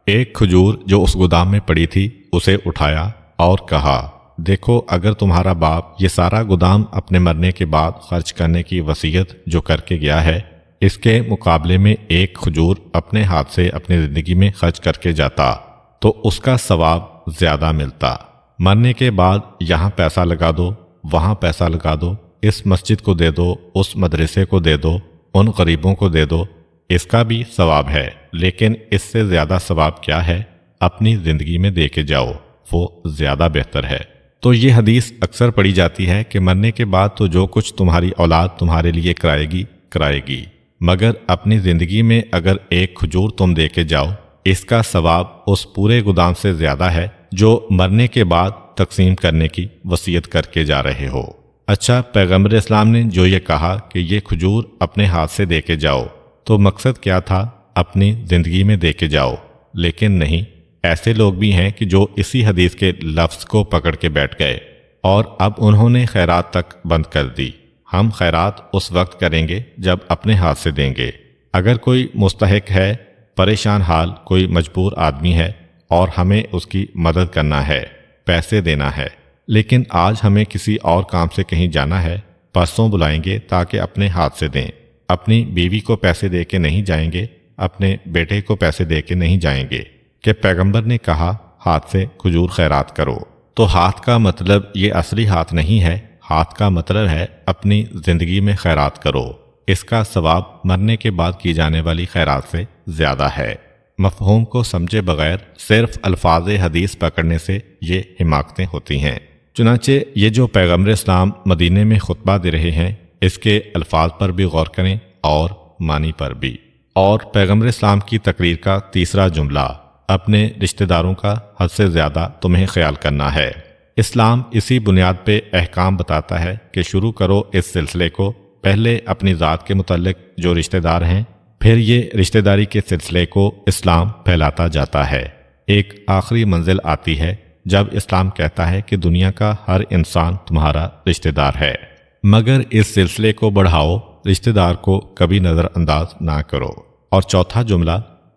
ایک کھجور جو اس گودام میں پڑی تھی اسے اٹھایا اور کہا، دیکھو اگر تمہارا باپ یہ سارا گودام اپنے مرنے کے بعد خرچ کرنے کی وصیت جو کر کے گیا ہے، اس کے مقابلے میں ایک کھجور اپنے ہاتھ سے اپنی زندگی میں خرچ کر کے جاتا تو اس کا ثواب زیادہ ملتا۔ مرنے کے بعد یہاں پیسہ لگا دو، وہاں پیسہ لگا دو، اس مسجد کو دے دو، اس مدرسے کو دے دو، ان غریبوں کو دے دو، اس کا بھی ثواب ہے، لیکن اس سے زیادہ ثواب کیا ہے؟ اپنی زندگی میں دے کے جاؤ، وہ زیادہ بہتر ہے۔ تو یہ حدیث اکثر پڑھی جاتی ہے کہ مرنے کے بعد تو جو کچھ تمہاری اولاد تمہارے لیے کرائے گی، مگر اپنی زندگی میں اگر ایک کھجور تم دے کے جاؤ، اس کا ثواب اس پورے گودام سے زیادہ ہے جو مرنے کے بعد تقسیم کرنے کی وصیت کر کے جا رہے ہو۔ اچھا، پیغمبر اسلام نے جو یہ کہا کہ یہ کھجور اپنے ہاتھ سے دے کے جاؤ، تو مقصد کیا تھا؟ اپنی زندگی میں دے کے جاؤ۔ لیکن نہیں، ایسے لوگ بھی ہیں کہ جو اسی حدیث کے لفظ کو پکڑ کے بیٹھ گئے اور اب انہوں نے خیرات تک بند کر دی۔ ہم خیرات اس وقت کریں گے جب اپنے ہاتھ سے دیں گے۔ اگر کوئی مستحق ہے، پریشان حال کوئی مجبور آدمی ہے اور ہمیں اس کی مدد کرنا ہے، پیسے دینا ہے، لیکن آج ہمیں کسی اور کام سے کہیں جانا ہے، پرسوں بلائیں گے تاکہ اپنے ہاتھ سے دیں۔ اپنی بیوی کو پیسے دے کے نہیں جائیں گے، اپنے بیٹے کو پیسے دے کے نہیں جائیں گے کہ پیغمبر نے کہا ہاتھ سے کھجور خیرات کرو۔ تو ہاتھ کا مطلب یہ اصلی ہاتھ نہیں ہے، ہاتھ کا مطلب ہے اپنی زندگی میں خیرات کرو، اس کا ثواب مرنے کے بعد کی جانے والی خیرات سے زیادہ ہے۔ مفہوم کو سمجھے بغیر صرف الفاظ حدیث پکڑنے سے یہ حماقتیں ہوتی ہیں۔ چنانچہ یہ جو پیغمبر اسلام مدینے میں خطبہ دے رہے ہیں، اس کے الفاظ پر بھی غور کریں اور معنی پر بھی۔ اور پیغمبر اسلام کی تقریر کا تیسرا جملہ، اپنے رشتہ داروں کا حد سے زیادہ تمہیں خیال کرنا ہے۔ اسلام اسی بنیاد پہ احکام بتاتا ہے کہ شروع کرو اس سلسلے کو، پہلے اپنی ذات کے متعلق جو رشتہ دار ہیں، پھر یہ رشتہ داری کے سلسلے کو اسلام پھیلاتا جاتا ہے۔ ایک آخری منزل آتی ہے جب اسلام کہتا ہے کہ دنیا کا ہر انسان تمہارا رشتہ دار ہے، مگر اس سلسلے کو بڑھاؤ، رشتہ دار کو کبھی نظر انداز نہ کرو۔ اور چوتھا جملہ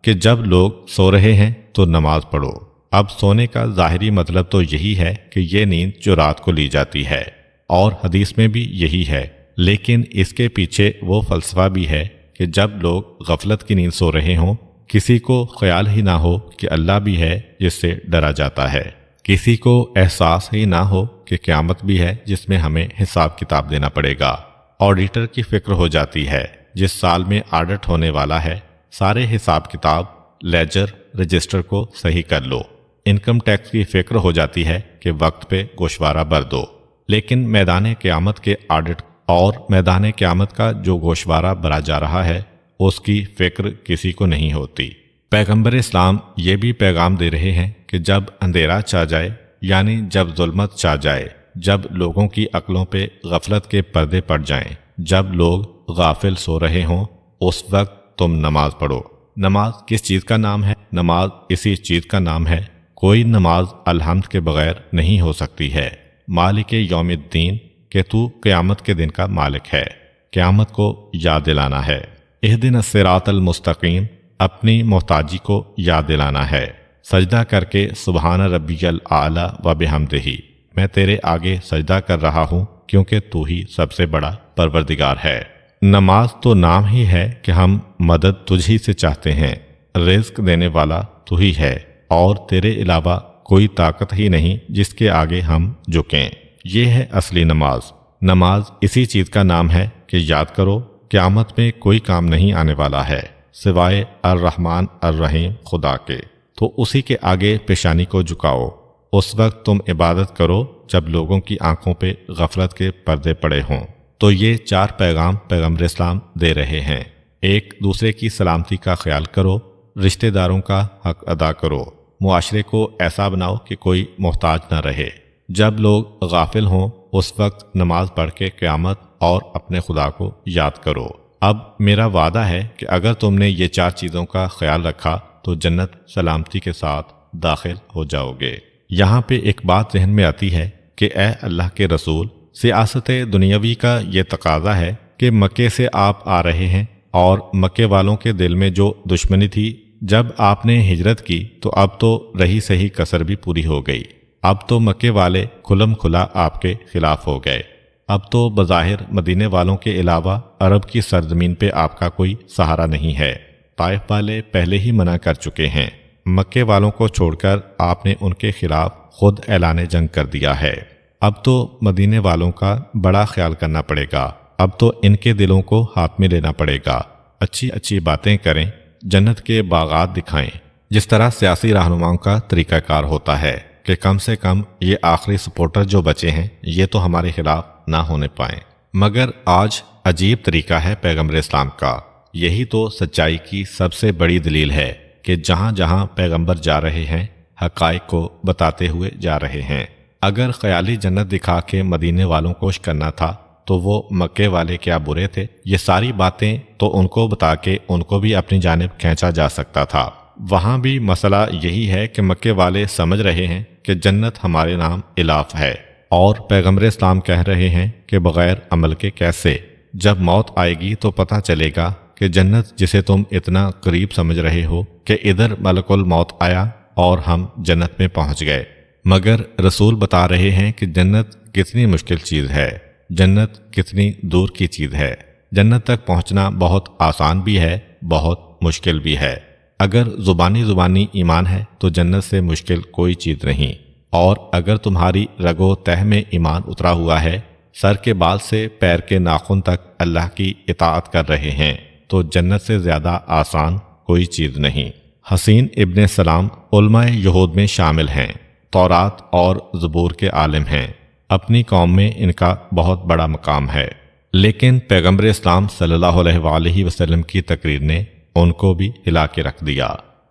کہ جب لوگ سو رہے ہیں تو نماز پڑھو۔ اب سونے کا ظاہری مطلب تو یہی ہے کہ یہ نیند جو رات کو لی جاتی ہے، اور حدیث میں بھی یہی ہے، لیکن اس کے پیچھے وہ فلسفہ بھی ہے کہ جب لوگ غفلت کی نیند سو رہے ہوں، کسی کو خیال ہی نہ ہو کہ اللہ بھی ہے جس سے ڈرا جاتا ہے، کسی کو احساس ہی نہ ہو کہ قیامت بھی ہے جس میں ہمیں حساب کتاب دینا پڑے گا، آڈیٹر کی فکر ہو جاتی ہے جس سال میں آڈٹ ہونے والا ہے، سارے حساب کتاب لیجر رجسٹر کو صحیح کر لو، انکم ٹیکس کی فکر ہو جاتی ہے کہ وقت پہ گوشوارہ بھر دو، لیکن میدان قیامت کے آڈٹ اور میدان قیامت کا جو گوشوارہ بھرا جا رہا ہے اس کی فکر کسی کو نہیں ہوتی۔ پیغمبر اسلام یہ بھی پیغام دے رہے ہیں کہ جب اندھیرا چھا جائے، یعنی جب ظلمت چھا جائے، جب لوگوں کی عقلوں پہ غفلت کے پردے پڑ جائیں، جب لوگ غافل سو رہے ہوں، اس وقت تم نماز پڑھو۔ نماز کس چیز کا نام ہے؟ نماز اسی چیز کا نام ہے۔ کوئی نماز الحمد کے بغیر نہیں ہو سکتی ہے۔ مالک یوم الدین کہ تو قیامت کے دن کا مالک ہے، قیامت کو یاد دلانا ہے۔ اہدنا الصراط المستقیم، اپنی محتاجی کو یاد دلانا ہے۔ سجدہ کر کے سبحان ربی الاعلی و بحمدہ، میں تیرے آگے سجدہ کر رہا ہوں کیونکہ تو ہی سب سے بڑا پروردگار ہے۔ نماز تو نام ہی ہے کہ ہم مدد تجھ ہی سے چاہتے ہیں، رزق دینے والا تو ہی ہے اور تیرے علاوہ کوئی طاقت ہی نہیں جس کے آگے ہم جھکیں۔ یہ ہے اصلی نماز۔ نماز اسی چیز کا نام ہے کہ یاد کرو قیامت میں کوئی کام نہیں آنے والا ہے سوائے الرحمن الرحیم خدا کے، تو اسی کے آگے پیشانی کو جھکاؤ۔ اس وقت تم عبادت کرو جب لوگوں کی آنکھوں پہ غفلت کے پردے پڑے ہوں۔ تو یہ 4 پیغام پیغمبر اسلام دے رہے ہیں۔ ایک دوسرے کی سلامتی کا خیال کرو، رشتہ داروں کا حق ادا کرو، معاشرے کو ایسا بناؤ کہ کوئی محتاج نہ رہے۔ جب لوگ غافل ہوں اس وقت نماز پڑھ کے قیامت اور اپنے خدا کو یاد کرو۔ اب میرا وعدہ ہے کہ اگر تم نے یہ 4 چیزوں کا خیال رکھا تو جنت سلامتی کے ساتھ داخل ہو جاؤ گے۔ یہاں پہ ایک بات ذہن میں آتی ہے کہ اے اللہ کے رسول، سیاست دنیاوی کا یہ تقاضا ہے کہ مکے سے آپ آ رہے ہیں اور مکے والوں کے دل میں جو دشمنی تھی جب آپ نے ہجرت کی تو اب تو رہی سہی کسر بھی پوری ہو گئی۔ اب تو مکے والے کھلم کھلا آپ کے خلاف ہو گئے۔ اب تو بظاہر مدینے والوں کے علاوہ عرب کی سرزمین پہ آپ کا کوئی سہارا نہیں ہے۔ طائف والے پہلے ہی منع کر چکے ہیں۔ مکے والوں کو چھوڑ کر آپ نے ان کے خلاف خود اعلان جنگ کر دیا ہے۔ اب تو مدینے والوں کا بڑا خیال کرنا پڑے گا۔ اب تو ان کے دلوں کو ہاتھ میں لینا پڑے گا۔ اچھی اچھی باتیں کریں، جنت کے باغات دکھائیں، جس طرح سیاسی رہنماؤں کا طریقہ کار ہوتا ہے کہ کم سے کم یہ آخری سپورٹر جو بچے ہیں یہ تو ہمارے خلاف نہ ہونے پائیں۔ مگر آج عجیب طریقہ ہے پیغمبر اسلام کا۔ یہی تو سچائی کی سب سے بڑی دلیل ہے کہ جہاں جہاں پیغمبر جا رہے ہیں حقائق کو بتاتے ہوئے جا رہے ہیں۔ اگر خیالی جنت دکھا کے مدینے والوں کو کرنا تھا تو وہ مکے والے کیا برے تھے؟ یہ ساری باتیں تو ان کو بتا کے ان کو بھی اپنی جانب کھینچا جا سکتا تھا۔ وہاں بھی مسئلہ یہی ہے کہ مکے والے سمجھ رہے ہیں کہ جنت ہمارے نام الاف ہے، اور پیغمبر اسلام کہہ رہے ہیں کہ بغیر عمل کے کیسے؟ جب موت آئے گی تو پتہ چلے گا کہ جنت جسے تم اتنا قریب سمجھ رہے ہو کہ ادھر ملک الموت آیا اور ہم جنت میں پہنچ گئے، مگر رسول بتا رہے ہیں کہ جنت کتنی مشکل چیز ہے، جنت کتنی دور کی چیز ہے۔ جنت تک پہنچنا بہت آسان بھی ہے، بہت مشکل بھی ہے۔ اگر زبانی ایمان ہے تو جنت سے مشکل کوئی چیز نہیں، اور اگر تمہاری رگ و تہ میں ایمان اترا ہوا ہے، سر کے بال سے پیر کے ناخن تک اللہ کی اطاعت کر رہے ہیں، تو جنت سے زیادہ آسان کوئی چیز نہیں۔ حسین ابن سلام علماء یہود میں شامل ہیں، تورات اور زبور کے عالم ہیں، اپنی قوم میں ان کا بہت بڑا مقام ہے، لیکن پیغمبر اسلام صلی اللہ علیہ وآلہ وسلم کی تقریر نے ان کو بھی ہلا کے رکھ دیا۔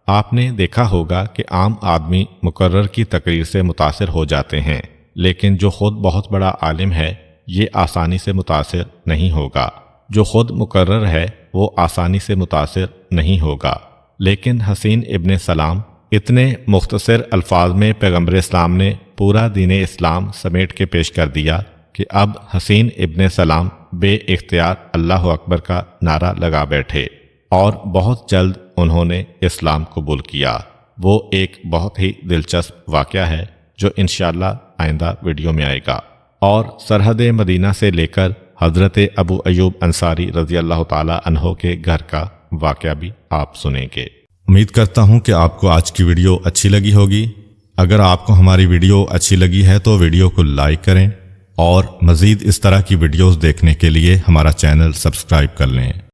آپ نے دیکھا ہوگا کہ عام آدمی مقرر کی تقریر سے متاثر ہو جاتے ہیں، لیکن جو خود بہت بڑا عالم ہے یہ آسانی سے متاثر نہیں ہوگا۔ جو خود مقرر ہے وہ آسانی سے متاثر نہیں ہوگا۔ لیکن حسین ابن سلام اتنے مختصر الفاظ میں پیغمبر اسلام نے پورا دین اسلام سمیٹ کے پیش کر دیا کہ اب حسین ابن سلام بے اختیار اللہ اکبر کا نعرہ لگا بیٹھے، اور بہت جلد انہوں نے اسلام قبول کیا۔ وہ ایک بہت ہی دلچسپ واقعہ ہے جو انشاءاللہ آئندہ ویڈیو میں آئے گا، اور سرحد مدینہ سے لے کر حضرت ابو ایوب انصاری رضی اللہ تعالی عنہ کے گھر کا واقعہ بھی آپ سنیں گے۔ امید کرتا ہوں کہ آپ کو آج کی ویڈیو اچھی لگی ہوگی۔ اگر آپ کو ہماری ویڈیو اچھی لگی ہے تو ویڈیو کو لائک کریں، اور مزید اس طرح کی ویڈیوز دیکھنے کے لیے ہمارا چینل سبسکرائب کر لیں۔